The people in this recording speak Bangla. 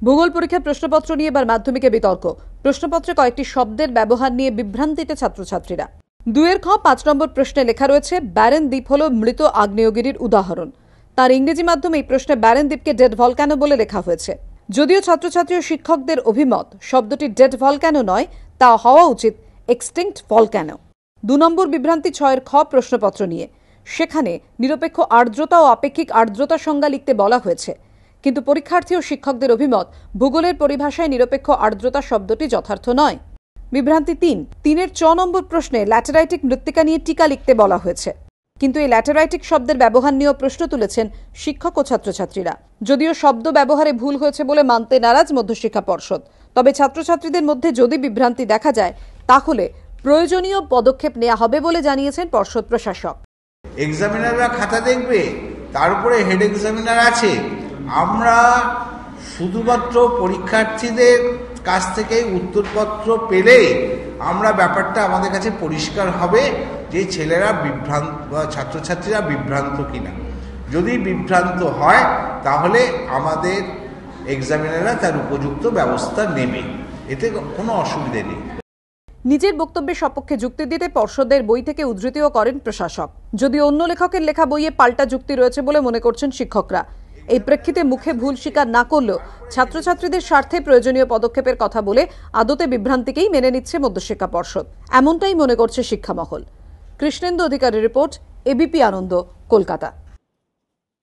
ভূগোল পরীক্ষার প্রশ্নপত্র নিয়ে এবার মাধ্যমিকে বিতর্ক। প্রশ্নপত্রে কয়েকটি শব্দের ব্যবহার নিয়ে বিভ্রান্তিতে ছাত্রছাত্রীরা। 2 খ 5 নম্বর প্রশ্নে লেখা রয়েছে ব্যারেন দ্বীপ হল মৃত আগ্নেয়গিরির উদাহরণ। তার ইংরেজি মাধ্যমে এই প্রশ্নে ব্যারেন দ্বীপকে ডেড ভলক্যানো বলে লেখা হয়েছে। যদিও ছাত্রছাত্রী ও শিক্ষকদের অভিমত শব্দটি ডেড ভলক্যানো নয়, তা হওয়া উচিত এক্সটিংক্ট ভলক্যানো। 2 নম্বর বিভ্রান্তি 6 খ প্রশ্নপত্র নিয়ে। সেখানে নিরপেক্ষ আর্দ্রতা ও আপেক্ষিক আর্দ্রতা সংজ্ঞা লিখতে বলা হয়েছে, কিন্তু পরীক্ষার্থী ও শিক্ষকদের অভিমত ভূগোলের পরিভাষায় নিরপেক্ষ আর্দ্রতা শব্দটি যথার্থ নয়। বিভ্রান্তি 3 ছ নম্বর প্রশ্নে ল্যাটেরাইটিক মৃত্তিকা নিয়ে টিকা লিখতে বলা হয়েছে, কিন্তু এই ল্যাটেরাইটিক শব্দের ব্যবহার নিয়েও প্রশ্ন তুলেছেন শিক্ষক ও ছাত্রছাত্রীরা। যদিও শব্দ ব্যবহারে ভুল হয়েছে বলে মানতে নারাজ মধ্যশিক্ষা পর্ষদ, তবে ছাত্রছাত্রীদের মধ্যে যদি বিভ্রান্তি দেখা যায় তাহলে প্রয়োজনীয় পদক্ষেপ নেওয়া হবে বলে জানিয়েছেন পর্ষদ প্রশাসক। এক্সামিনাররা খাতা দেখবে, তার উপরে হেড এক্সামিনার আছে। আমরা শুধুমাত্র পরীক্ষার্থীদের কাছ থেকে উত্তরপত্র পেলে আমরা ব্যাপারটা আমাদের কাছে পরিষ্কার হবে যে ছেলেরা বিভ্রান্ত বা ছাত্রছাত্রীরা বিভ্রান্ত কিনা। যদি বিভ্রান্ত হয় তাহলে আমাদের এক্সামিনাররা তার উপযুক্ত ব্যবস্থা নেবে, এতে কোনো অসুবিধে নেই। নিজের বক্তব্যের সপক্ষে যুক্তি দিতে পর্ষদের বই থেকে উদ্ধৃতিও করেন প্রশাসক। যদিও অন্য লেখকের লেখা বইয়ে পাল্টা যুক্তি রয়েছে বলে মনে করছেন শিক্ষকরা। এই প্রেক্ষিতে মুখে ভুল স্বীকার না করলেও ছাত্রছাত্রীদের স্বার্থে প্রয়োজনীয় পদক্ষেপের কথা বলে আদতে বিভ্রান্তিকেই মেনে নিচ্ছে মধ্যশিক্ষা পর্ষদ, এমনটাই মনে করছে শিক্ষামহল। কৃষ্ণেন্দু অধিকারীর রিপোর্ট, এবিপি আনন্দ, কলকাতা।